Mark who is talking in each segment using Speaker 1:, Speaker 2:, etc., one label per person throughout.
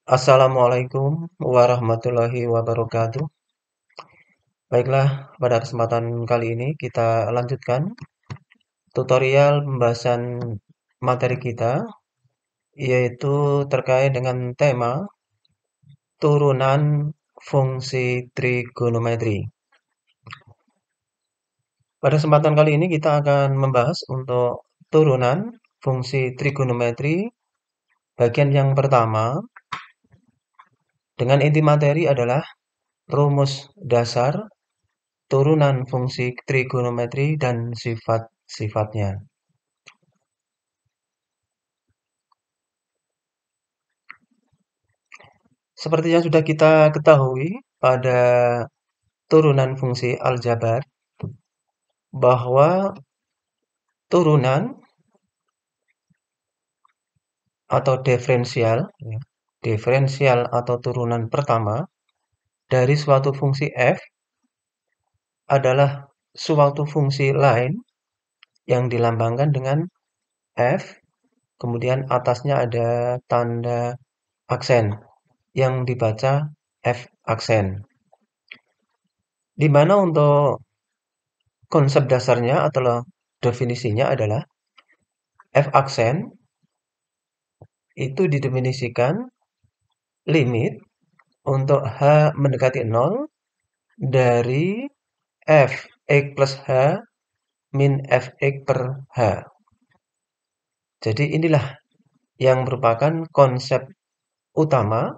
Speaker 1: Assalamualaikum warahmatullahi wabarakatuh. Baiklah, pada kesempatan kali ini kita lanjutkan tutorial pembahasan materi kita, yaitu terkait dengan tema turunan fungsi trigonometri. Pada kesempatan kali ini kita akan membahas untuk turunan fungsi trigonometri bagian yang pertama, dengan inti materi adalah rumus dasar turunan fungsi trigonometri dan sifat-sifatnya. Seperti yang sudah kita ketahui pada turunan fungsi aljabar, bahwa turunan atau diferensial atau turunan pertama dari suatu fungsi f adalah suatu fungsi lain yang dilambangkan dengan f, kemudian atasnya ada tanda aksen yang dibaca f aksen. Di mana untuk konsep dasarnya atau definisinya adalah f aksen itu didefinisikan limit untuk H mendekati 0 dari Fx plus H min Fx per H. Jadi inilah yang merupakan konsep utama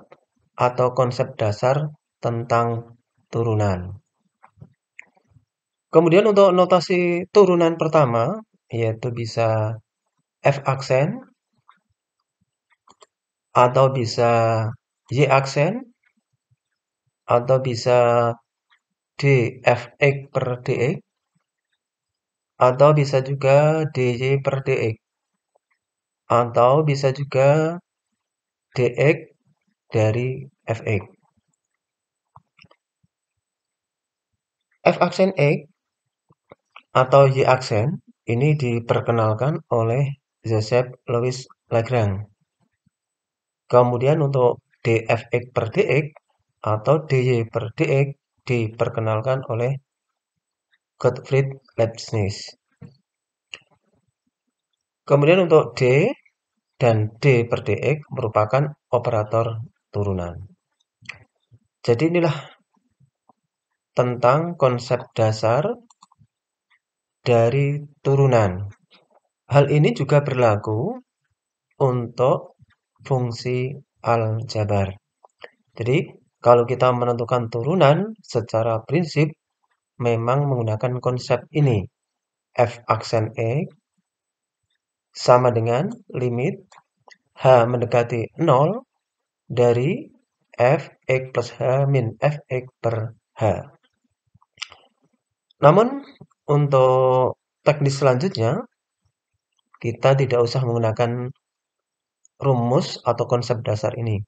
Speaker 1: atau konsep dasar tentang turunan. Kemudian untuk notasi turunan pertama, yaitu bisa F aksen, atau bisa Y aksen, atau bisa dfx per dx, atau bisa juga dy per dx, atau bisa juga dx dari fx. F aksen x atau y aksen ini diperkenalkan oleh Joseph Louis Lagrange. Kemudian untuk dfx per dx atau dy per dx diperkenalkan oleh Gottfried Leibniz. Kemudian untuk d dan d per dx merupakan operator turunan. Jadi inilah tentang konsep dasar dari turunan. Hal ini juga berlaku untuk fungsi aljabar. Jadi kalau kita menentukan turunan secara prinsip memang menggunakan konsep ini. F aksen X sama dengan limit H mendekati 0 dari Fx plus H min Fx per H. Namun, untuk teknis selanjutnya, kita tidak usah menggunakan rumus atau konsep dasar ini.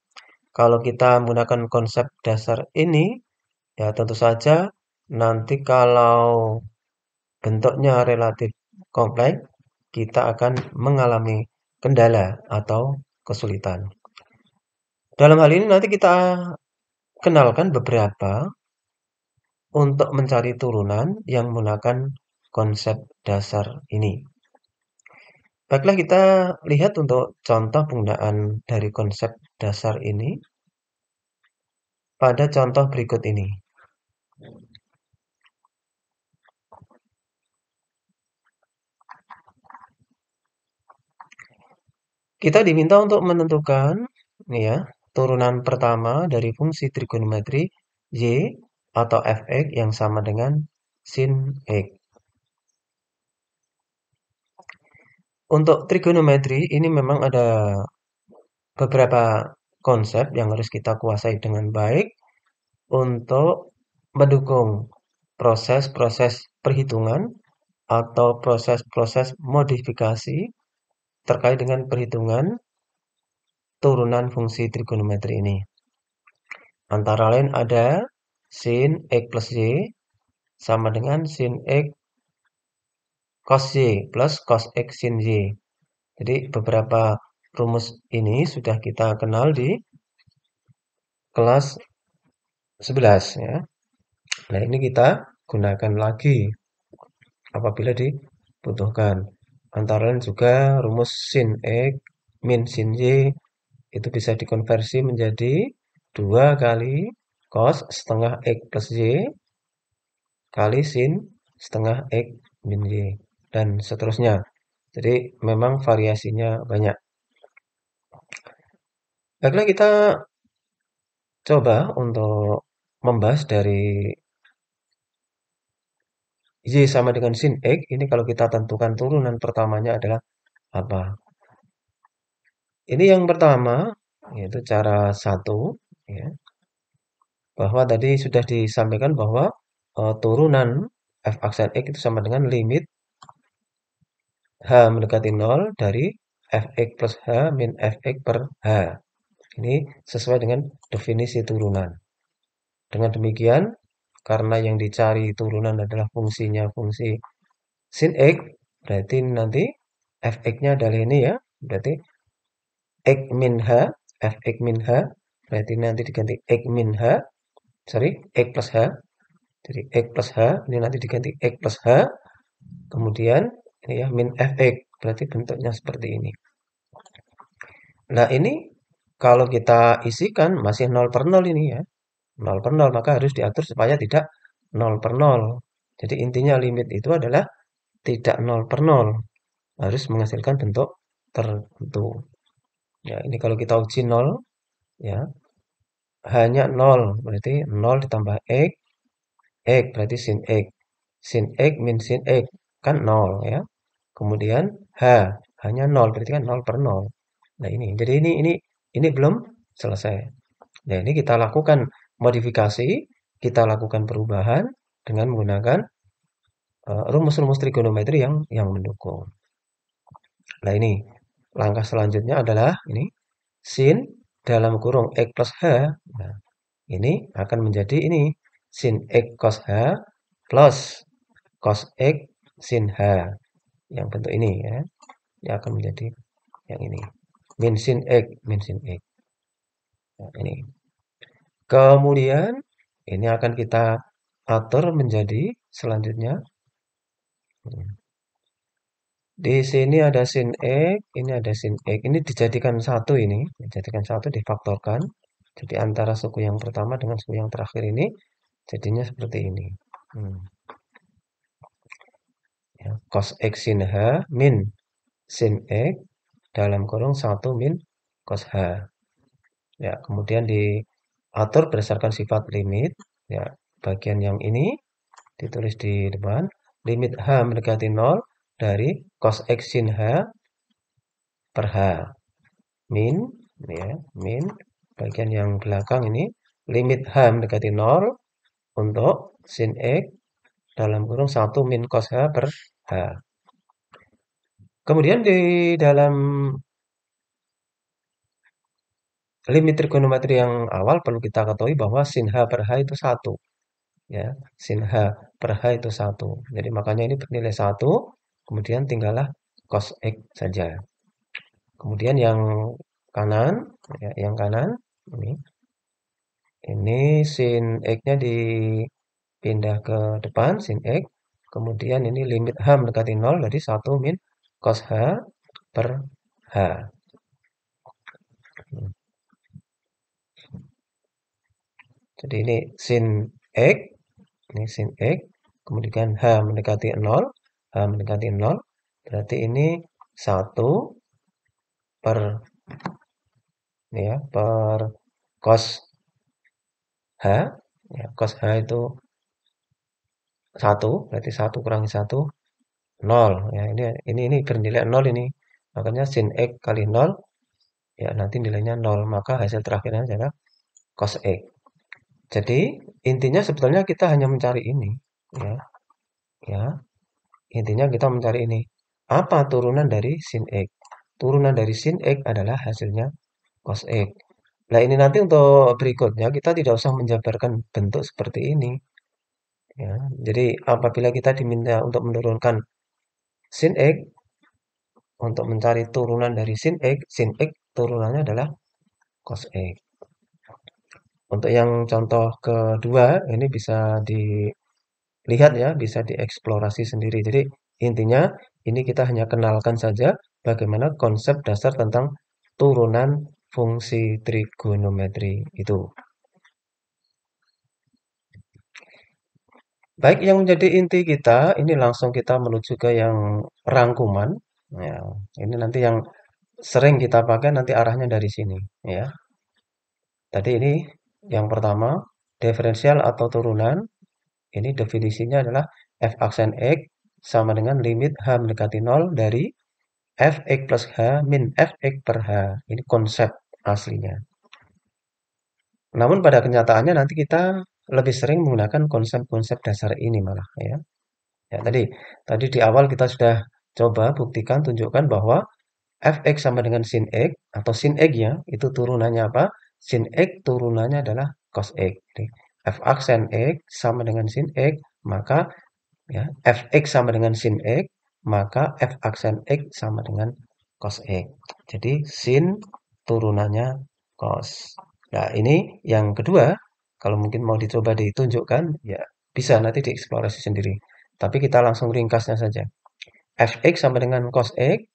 Speaker 1: Kalau kita menggunakan konsep dasar ini, ya tentu saja nanti kalau bentuknya relatif kompleks, kita akan mengalami kendala atau kesulitan. Dalam hal ini nanti kita kenalkan beberapa untuk mencari turunan yang menggunakan konsep dasar ini. Baiklah, kita lihat untuk contoh penggunaan dari konsep dasar ini pada contoh berikut ini. Kita diminta untuk menentukan ya, turunan pertama dari fungsi trigonometri y atau fx yang sama dengan sin x. Untuk trigonometri ini memang ada beberapa konsep yang harus kita kuasai dengan baik untuk mendukung proses-proses perhitungan atau proses-proses modifikasi terkait dengan perhitungan turunan fungsi trigonometri ini. Antara lain ada sin x plus y sama dengan sin x cos y plus cos x sin y. Jadi beberapa rumus ini sudah kita kenal di kelas 11 ya. Nah, ini kita gunakan lagi apabila dibutuhkan. Antara lain juga rumus sin X min sin Y itu bisa dikonversi menjadi 2 kali cos setengah X plus Y kali sin setengah X min Y dan seterusnya. Jadi memang variasinya banyak. Baiklah, kita coba untuk membahas dari Y sama dengan sin X. Ini kalau kita tentukan turunan pertamanya adalah apa? Ini yang pertama, yaitu cara satu, ya, bahwa tadi sudah disampaikan bahwa turunan f aksen X itu sama dengan limit H mendekati 0 dari fx plus H min fx per H. Ini sesuai dengan definisi turunan. Dengan demikian, karena yang dicari turunan adalah fungsinya fungsi sin X, berarti nanti fx-nya adalah ini ya, berarti X min H, fx min H, berarti nanti diganti X min H, sorry, X plus H, jadi X plus H, ini nanti diganti X plus H, kemudian ini ya, min fx, berarti bentuknya seperti ini. Nah, ini kalau kita isikan masih 0 per 0 ini ya, 0 per 0, maka harus diatur supaya tidak 0 per 0. Jadi intinya limit itu adalah tidak 0 per 0, harus menghasilkan bentuk tertentu. Ya, ini kalau kita uji 0, ya, hanya 0, berarti 0 ditambah X berarti sin X. Sin X min sin X, kan 0 ya. Kemudian H, hanya 0, berarti kan 0 per 0. Nah jadi ini belum selesai. Nah ini kita lakukan modifikasi, kita lakukan perubahan dengan menggunakan rumus-rumus trigonometri yang mendukung. Nah ini langkah selanjutnya adalah ini sin dalam kurung X plus H. Nah, ini akan menjadi ini sin X cos H plus cos X sin H. Yang bentuk ini ya. Yang akan menjadi yang ini. Min sin X, min sin X. Nah, ini. Kemudian ini akan kita atur menjadi selanjutnya. Di sini ada sin X, ini ada sin X. Ini dijadikan satu ini. Dijadikan satu, difaktorkan. Jadi antara suku yang pertama dengan suku yang terakhir ini jadinya seperti ini. Ya, cos X sin H min sin X dalam kurung 1 min cos H. Ya, kemudian diatur berdasarkan sifat limit. Ya, bagian yang ini ditulis di depan. Limit H mendekati 0 dari cos X sin H per H. Min, ya, min. Bagian yang belakang ini. Limit H mendekati 0 untuk sin X dalam kurung 1 min cos H per H. Kemudian di dalam limit trigonometri yang awal perlu kita ketahui bahwa sin H per H itu 1. Ya, sin H per H itu 1. Jadi makanya ini bernilai 1, kemudian tinggallah cos X saja. Kemudian yang kanan, ya, yang kanan ini sin X-nya dipindah ke depan, sin X. Kemudian ini limit H mendekati 0 dari 1 min cos H per H. Jadi ini sin X, ini sin X, kemudian H mendekati 0, H mendekati 0, berarti ini 1 per ini ya, per cos H, ya, cos H itu 1, berarti 1 kurangi 1, 0. Ya, ini bernilai 0 ini. Makanya sin X kali 0, ya nanti nilainya 0, maka hasil terakhirnya adalah cos X. Jadi intinya sebetulnya kita hanya mencari ini, ya. Ya, intinya kita mencari ini. Apa turunan dari sin X? Turunan dari sin X adalah hasilnya cos X. Nah, ini nanti untuk berikutnya kita tidak usah menjabarkan bentuk seperti ini. Ya, jadi apabila kita diminta untuk menurunkan sin X, untuk mencari turunan dari sin X turunannya adalah cos X. Untuk yang contoh kedua, ini bisa dilihat ya, bisa dieksplorasi sendiri. Jadi intinya ini kita hanya kenalkan saja bagaimana konsep dasar tentang turunan fungsi trigonometri itu. Baik, yang menjadi inti kita, ini langsung kita menuju ke yang rangkuman. Ya, ini nanti yang sering kita pakai nanti arahnya dari sini, ya. Tadi ini yang pertama, diferensial atau turunan. Ini definisinya adalah f aksen x sama dengan limit h mendekati 0 dari fx plus h min fx per h. Ini konsep aslinya. Namun pada kenyataannya nanti kita lebih sering menggunakan konsep-konsep dasar ini malah ya. Ya, tadi di awal kita sudah coba buktikan tunjukkan bahwa fx sama dengan sin x atau sin x ya, itu turunannya apa? Sin x turunannya adalah cos x. Jadi, f aksen x sama dengan sin x, maka ya, fx sama dengan sin x, maka f aksen x sama dengan cos x. Jadi sin turunannya cos. Nah, ini yang kedua, kalau mungkin mau dicoba ditunjukkan, ya bisa nanti dieksplorasi sendiri. Tapi kita langsung ringkasnya saja. Fx sama dengan cos x,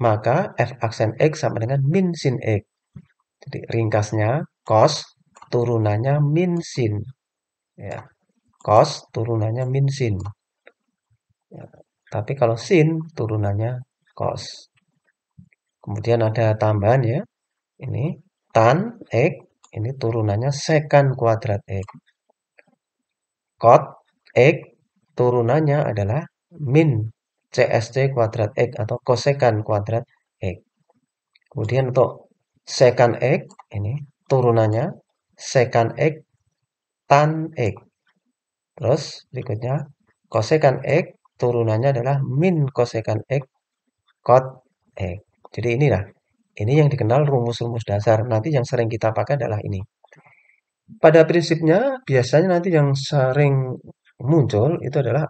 Speaker 1: maka f aksen x sama dengan min sin x. Jadi ringkasnya cos turunannya min sin. Ya, cos turunannya min sin. Ya, tapi kalau sin turunannya cos. Kemudian ada tambahan ya. Ini tan x, ini turunannya secant kuadrat x. Cot x turunannya adalah min CSC kuadrat x atau kosekan kuadrat x. Kemudian untuk secant x ini turunannya secant x tan x. Terus berikutnya kosekan x turunannya adalah min kosekan x cot x. Jadi inilah ini yang dikenal rumus-rumus dasar. Nanti yang sering kita pakai adalah ini. Pada prinsipnya biasanya nanti yang sering muncul itu adalah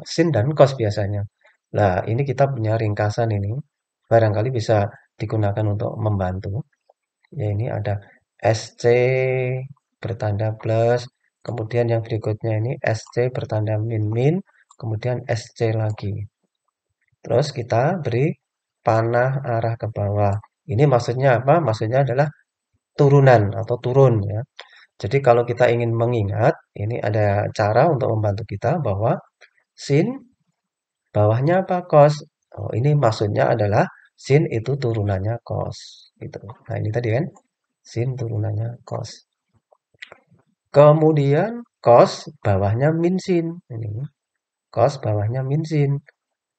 Speaker 1: sin dan cos biasanya. Nah, ini kita punya ringkasan ini. Barangkali bisa digunakan untuk membantu. Ya, ini ada SC bertanda plus, kemudian yang berikutnya ini SC bertanda min-min, kemudian SC lagi. Terus kita beri panah arah ke bawah. Ini maksudnya apa? Maksudnya adalah turunan atau turun ya. Jadi kalau kita ingin mengingat, ini ada cara untuk membantu kita bahwa sin bawahnya apa? Cos. Oh, ini maksudnya adalah sin itu turunannya cos. Gitu. Nah, ini tadi kan sin turunannya cos. Kemudian cos bawahnya min sin. Ini cos bawahnya min sin.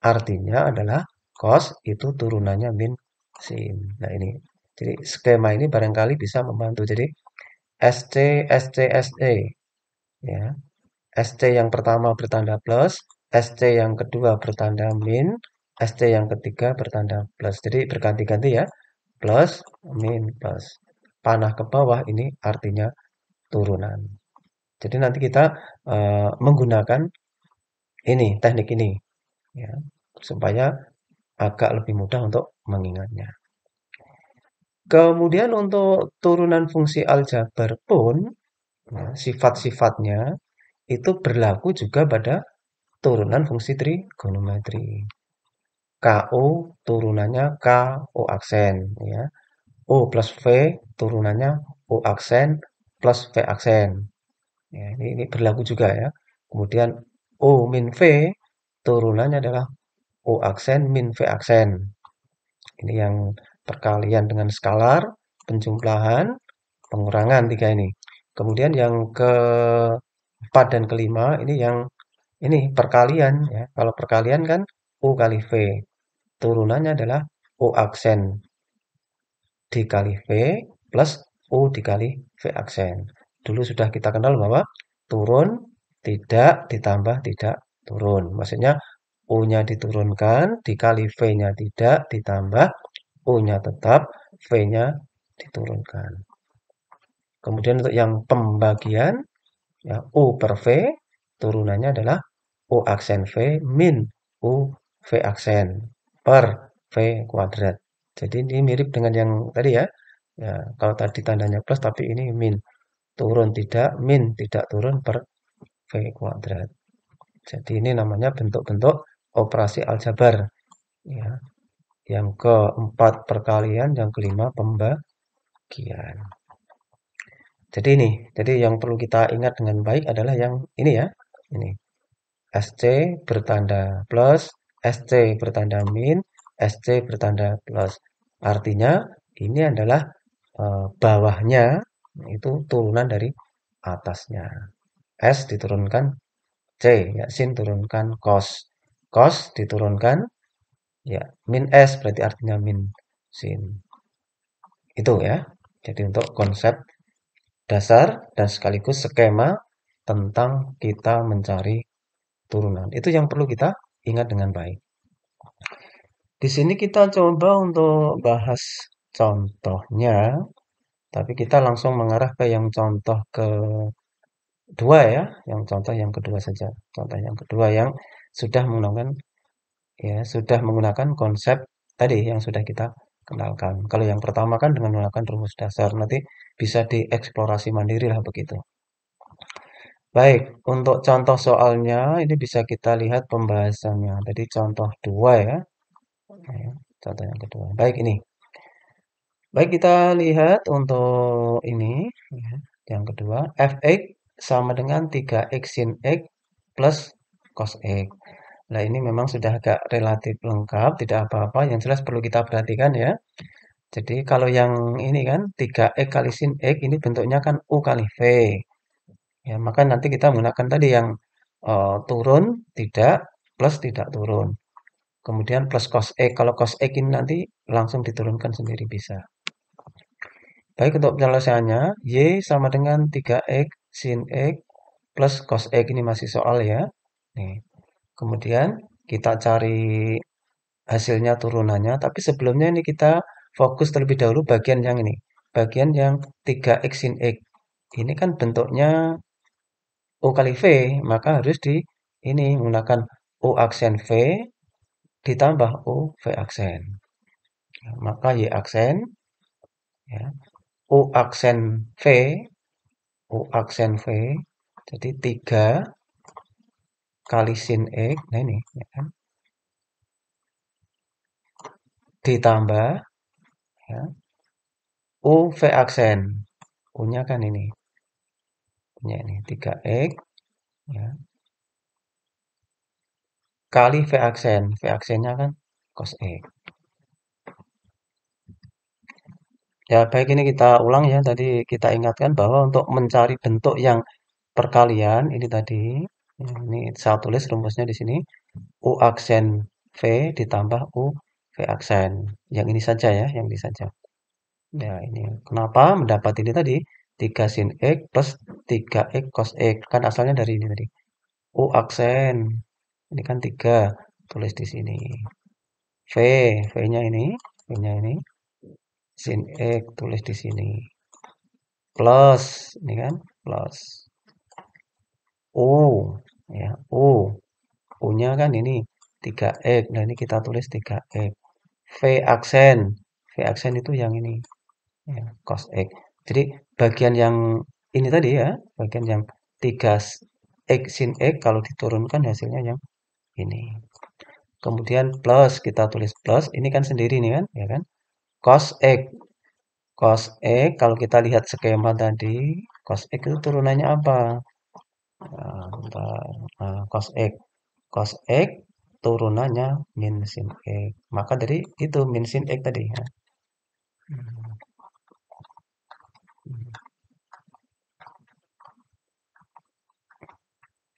Speaker 1: Artinya adalah cos itu turunannya min sin. Nah, ini. Jadi skema ini barangkali bisa membantu. Jadi SC SC SE ya. SC yang pertama bertanda plus, SC yang kedua bertanda min, SC yang ketiga bertanda plus. Jadi berganti-ganti ya. Plus, min, plus. Panah ke bawah ini artinya turunan. Jadi nanti kita menggunakan ini, teknik ini ya, supaya agak lebih mudah untuk mengingatnya. Kemudian untuk turunan fungsi aljabar pun ya, sifat-sifatnya itu berlaku juga pada turunan fungsi trigonometri. KO turunannya KO aksen ya. O plus V turunannya O aksen plus V aksen. Ya, ini berlaku juga ya. Kemudian O min V turunannya adalah O aksen min V aksen. Ini yang perkalian dengan skalar, penjumlahan, pengurangan tiga ini. Kemudian yang keempat dan kelima ini yang ini perkalian ya. Kalau perkalian kan U kali V. Turunannya adalah U aksen dikali V plus U dikali V aksen. Dulu sudah kita kenal bahwa turun tidak ditambah tidak turun. Maksudnya U-nya diturunkan dikali V-nya tidak ditambah U-nya tetap, V-nya diturunkan. Kemudian untuk yang pembagian ya U per V turunannya adalah U aksen V min U V aksen per V kuadrat. Jadi ini mirip dengan yang tadi ya. Ya, kalau tadi tandanya plus tapi ini min. turun tidak, min tidak turun per V kuadrat. Jadi ini namanya bentuk-bentuk operasi aljabar. Ya. Yang keempat perkalian, yang kelima pembagian. Jadi yang perlu kita ingat dengan baik adalah yang ini ya. Ini. SC bertanda plus, SC bertanda min, SC bertanda plus. Artinya ini adalah bawahnya itu turunan dari atasnya. S diturunkan C, ya sin turunkan cos. Cos diturunkan ya min S berarti artinya min sin. Itu ya. Jadi untuk konsep dasar dan sekaligus skema tentang kita mencari turunan. Itu yang perlu kita ingat dengan baik. Di sini kita coba untuk bahas contohnya, tapi kita langsung mengarah ke yang contoh kedua ya, yang contoh yang kedua saja. Contoh yang kedua yang sudah menggunakan sudah menggunakan konsep tadi yang sudah kita kenalkan. Kalau yang pertama kan dengan menggunakan rumus dasar, nanti bisa dieksplorasi mandiri lah begitu. Baik, untuk contoh soalnya ini bisa kita lihat pembahasannya. Tadi contoh 2 ya. Ya, contoh yang kedua. Baik ini. Baik kita lihat untuk ini ya, yang kedua fx sama dengan 3x sin x plus cos x. Nah ini memang sudah agak relatif lengkap, tidak apa-apa. Yang jelas perlu kita perhatikan ya. Jadi kalau yang ini kan 3x kali sin x ini bentuknya kan U kali V. Ya, maka nanti kita menggunakan tadi yang turun tidak plus tidak turun. Kemudian plus cos X. Kalau cos X ini nanti langsung diturunkan sendiri bisa. Baik untuk penyelesaiannya, Y sama dengan 3x sin X plus cos X ini masih soal ya. Nih. Kemudian kita cari hasilnya turunannya. Tapi sebelumnya ini kita fokus terlebih dahulu bagian yang ini. Bagian yang 3x sin X. Ini kan bentuknya U kali V, maka harus di ini menggunakan U aksen V ditambah U V aksen. Ya, maka Y aksen ya, U aksen V, U aksen V, jadi 3 kali sin X, nah ini ya kan, ditambah ya, U V aksen, U-nya kan ini, punya ini 3X ya, kali V aksen, V aksennya kan cos X. Ya, baik ini kita ulang ya. Tadi kita ingatkan bahwa untuk mencari bentuk yang perkalian ini tadi, ya, ini saya tulis rumusnya di sini. U aksen V ditambah U V aksen. Yang ini saja ya, yang ini saja. Ya, ini kenapa mendapat ini tadi 3 sin X plus 3X cos X. Kan asalnya dari ini tadi. U aksen. Ini kan 3. Tulis di sini. V, V-nya ini, V-nya ini sin X tulis di sini. Plus, ini kan plus. U, ya, U. U-nya kan ini 3X. Nah, ini kita tulis 3X. V aksen. V aksen itu yang ini. Ya, cos X. Jadi, bagian yang ini tadi ya, bagian yang 3X sin X, kalau diturunkan hasilnya yang ini. Kemudian plus, kita tulis plus. Ini kan sendiri nih kan, ya kan? Cos X. Cos X, kalau kita lihat skema tadi, cos X itu turunannya apa? Cos X. Cos X turunannya min sin X. Maka dari itu min sin X tadi. Ya.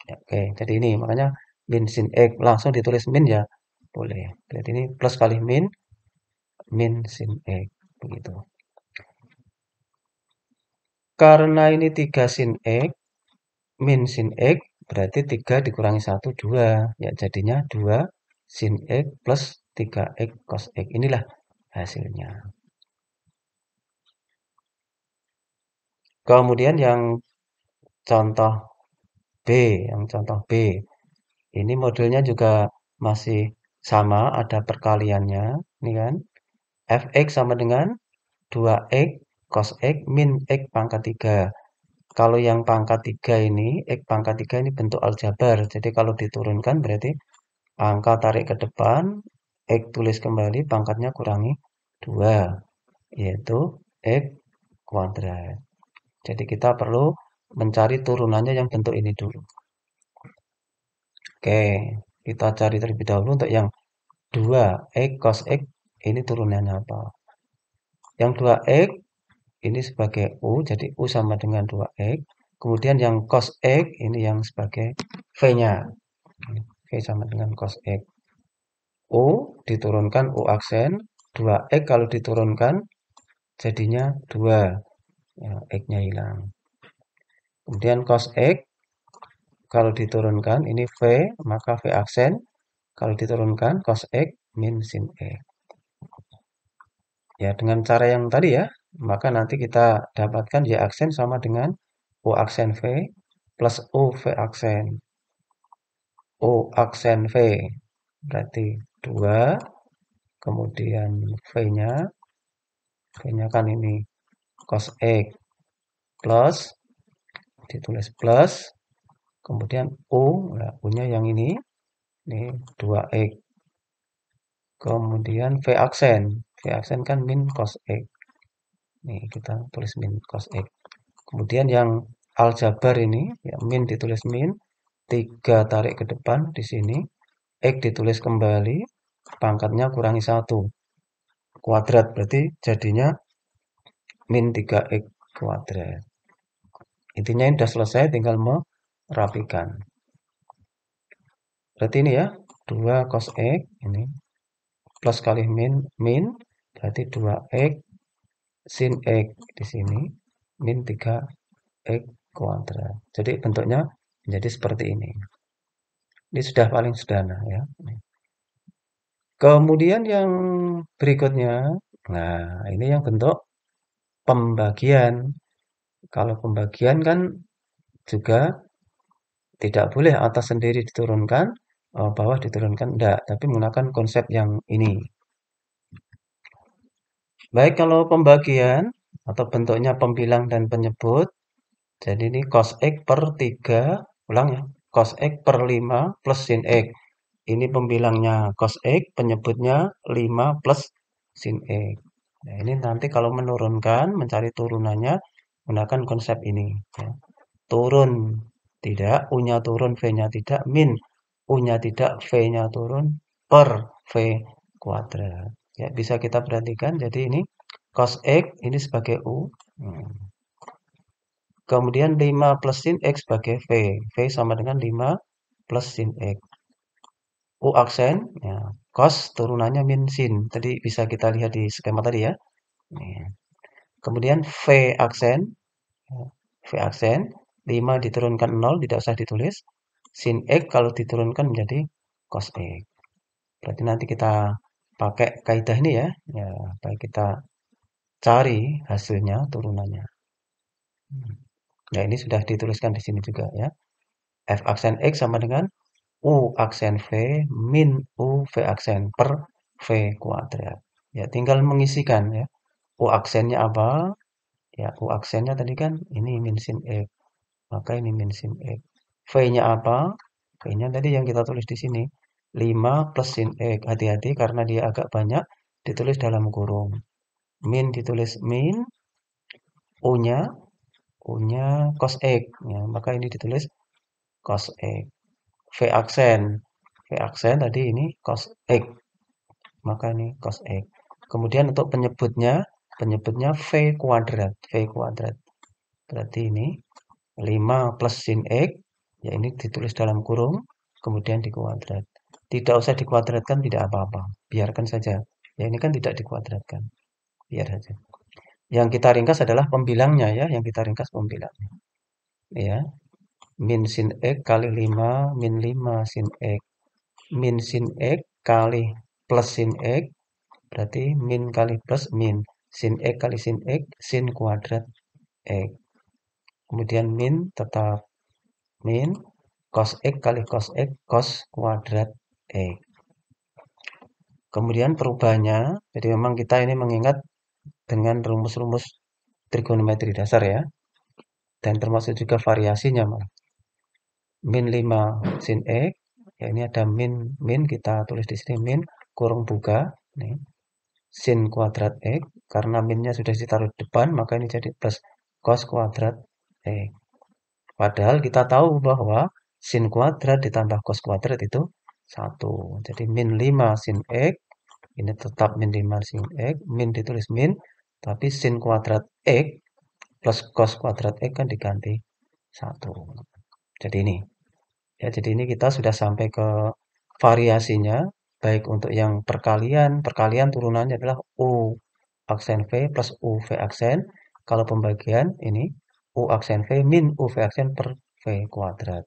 Speaker 1: Ya, oke, jadi ini makanya min sin X langsung ditulis min ya. Boleh. Berarti ini plus kali min, min sin X. Begitu. Karena ini 3 sin X, min sin X, berarti 3 dikurangi 1, 2. Ya, jadinya 2 sin X plus 3X cos X. Inilah hasilnya. Kemudian yang contoh B, yang contoh B. Ini modelnya juga masih sama, ada perkaliannya. Ini kan. Fx sama dengan 2x cos x min x pangkat 3. Kalau yang pangkat 3 ini, X pangkat 3 ini bentuk aljabar. Jadi kalau diturunkan berarti angka tarik ke depan, X tulis kembali, pangkatnya kurangi 2, yaitu X kuadrat. Jadi kita perlu mencari turunannya yang bentuk ini dulu. Oke, kita cari terlebih dahulu untuk yang 2X cos X, ini turunannya apa? Yang 2X ini sebagai U, jadi U sama dengan 2X. Kemudian yang cos X ini yang sebagai V-nya. V sama dengan cos X. U diturunkan U aksen, 2X kalau diturunkan jadinya 2. Ya, X-nya hilang. Kemudian cos X kalau diturunkan ini V, maka V aksen. Kalau diturunkan cos X min sin X. Ya, dengan cara yang tadi ya, maka nanti kita dapatkan Y aksen sama dengan U aksen V plus U V aksen. U aksen V berarti 2, kemudian V-nya kan ini cos X plus, ditulis plus, kemudian U, nah, U-nya yang ini 2X. Kemudian V aksen kan min cos X. Nih, kita tulis min cos X. Kemudian yang aljabar ini, ya min ditulis min, 3 tarik ke depan di sini, X ditulis kembali, pangkatnya kurangi 1. Kuadrat, berarti jadinya min 3X kuadrat. Intinya ini sudah selesai, tinggal merapikan. Berarti ini ya, 2 cos X, ini, plus kali min, berarti 2X sin X di sini, min 3X kuadrat. Jadi bentuknya menjadi seperti ini. Ini sudah paling sederhana ya. Kemudian yang berikutnya, nah ini yang bentuk pembagian. Kalau pembagian kan juga tidak boleh atas sendiri diturunkan, bawah diturunkan, enggak. Tapi menggunakan konsep yang ini. Baik kalau pembagian atau bentuknya pembilang dan penyebut, jadi ini cos X per 3, ulang ya, cos X per 5 plus sin X. Ini pembilangnya cos X, penyebutnya 5 plus sin X. Nah, ini nanti kalau menurunkan, mencari turunannya, gunakan konsep ini. Ya. Turun, tidak, U-nya turun, V-nya tidak, min, U-nya tidak, V-nya turun, per V kuadrat. Ya, bisa kita perhatikan, jadi ini cos X, ini sebagai U. Kemudian 5 plus sin X sebagai V. V sama dengan 5 plus sin X. U aksen, ya, cos turunannya min sin. Tadi bisa kita lihat di skema tadi ya. Kemudian V aksen, V aksen, 5 diturunkan 0, tidak usah ditulis. Sin X kalau diturunkan menjadi cos X. Berarti nanti kita pakai kaidah ini ya. Ya, baik kita cari hasilnya, turunannya. Nah, ini sudah dituliskan di sini juga ya. F aksen X sama dengan U aksen V min U V aksen per V kuadrat. Ya, tinggal mengisikan ya. U aksennya apa? Ya, U aksennya tadi kan ini min sin X. Maka ini min sin X. V-nya apa? V-nya tadi yang kita tulis di sini. 5 plus sin X. Hati-hati karena dia agak banyak ditulis dalam kurung. Min ditulis min. U-nya cos X. Ya, maka ini ditulis cos X. V aksen. V aksen tadi ini cos X. Maka ini cos X. Kemudian untuk penyebutnya V kuadrat. V kuadrat. Berarti ini 5 plus sin X. Ya ini ditulis dalam kurung. Kemudian dikuadrat. Tidak usah dikuadratkan, tidak apa-apa. Biarkan saja. Ya ini kan tidak dikuadratkan. Biar saja. Yang kita ringkas adalah pembilangnya ya. Yang kita ringkas pembilangnya. Ya. Min sin X kali 5 min 5 sin X. Min sin X kali plus sin X. Berarti min kali plus min. Sin X kali sin X. Sin kuadrat X. Kemudian min tetap min. Cos X kali cos X. Cos kuadrat X. Kemudian perubahannya. Jadi memang kita ini mengingat dengan rumus-rumus trigonometri dasar ya. dan termasuk juga variasinya, Mas. Min 5 sin X, ya ini ada min kita tulis di sini min kurung buka, nih, sin kuadrat X, karena minnya sudah ditaruh di depan, maka ini jadi plus cos kuadrat X. Padahal kita tahu bahwa sin kuadrat ditambah cos kuadrat itu 1. Jadi min 5 sin X, ini tetap min 5 sin X, min ditulis min, tapi sin kuadrat X plus cos kuadrat X kan diganti 1. Jadi ini. Ya, jadi ini kita sudah sampai ke variasinya, baik untuk yang perkalian turunannya adalah U aksen V plus U V aksen. Kalau pembagian ini U aksen V min U V aksen per V kuadrat.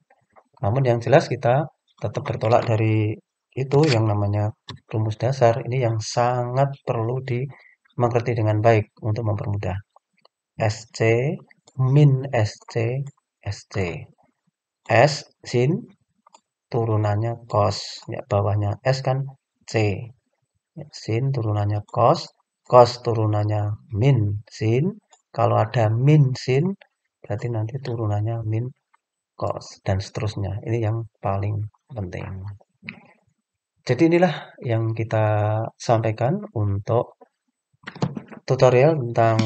Speaker 1: Namun yang jelas kita tetap bertolak dari itu yang namanya rumus dasar. Ini yang sangat perlu dimengerti dengan baik untuk mempermudah. SC min SC SC. S sin turunannya cos, ya bawahnya S kan C, ya, sin turunannya cos, cos turunannya min sin, kalau ada min sin berarti nanti turunannya min cos dan seterusnya. Ini yang paling penting. Jadi inilah yang kita sampaikan untuk tutorial tentang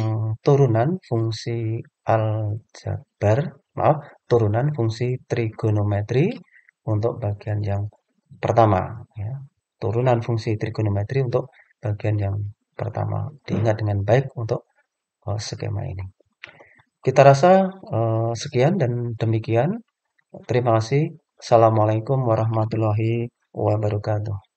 Speaker 1: turunan fungsi aljabar, turunan fungsi trigonometri untuk bagian yang pertama, ya. Turunan fungsi trigonometri untuk bagian yang pertama. Diingat dengan baik untuk skema ini. Kita rasa sekian dan demikian. Terima kasih. Assalamualaikum warahmatullahi wabarakatuh.